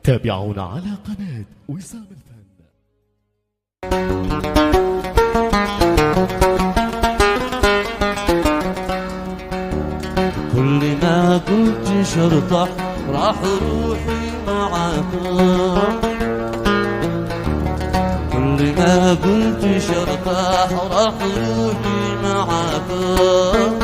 تابعونا على قناة وسام الفن. كل ما قلت شرطة راح روحي معاكم، كل ما قلت شرطة راح روحي معاكم.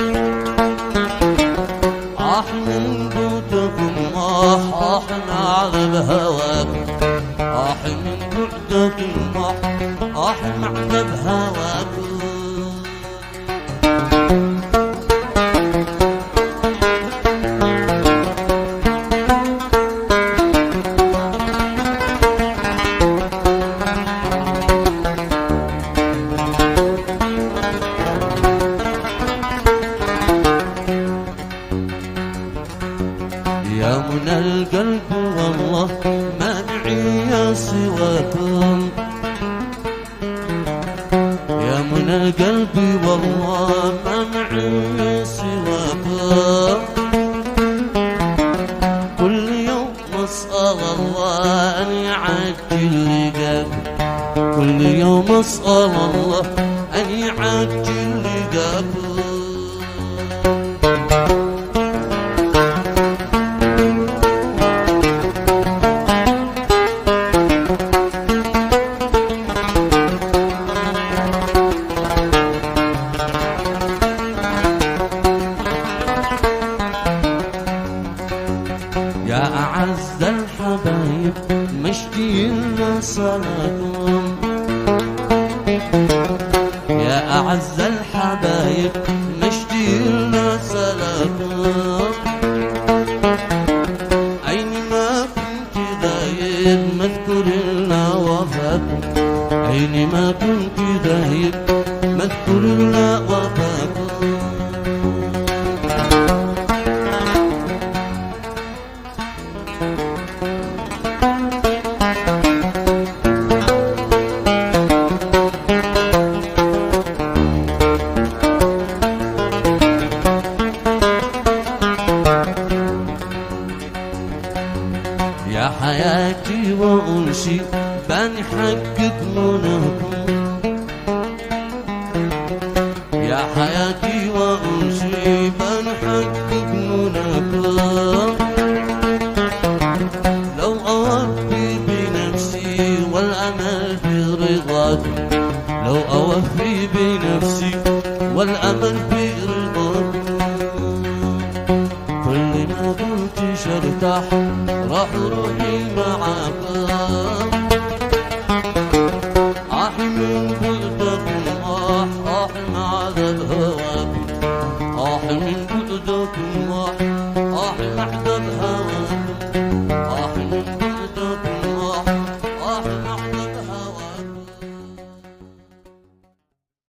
من بعدكم راح معذب هواكم، من بعدكم راح معذب هواكم. يا منى القلب والله ما معي سواكم، يا منى القلب والله ما معي سواكم. كل يوم اسأل الله أن يعجل لقاكم، كل يوم اسأل الله أن يعجل لقاكم. يا أعز الحبايب مشتينا صلاكم، يا أعز الحبايب مشتينا صلاكم. أينما كنت ذايب مذكور لنا وفاكم، أينما كنت ذايب مذكور لنا وفاكم. يا حياتي وأنسي بنحقق مناكم، يا حياتي وأنسي بنحقق مناكم. لو أوفي بنفسي والأمل برضاكم، لو أوفي بنفسي والأمل برضاكم. كل ما قلت شرتاح راح روحي معاكم، من بعدكم راح معذب هواكم، من بعدكم راح معذب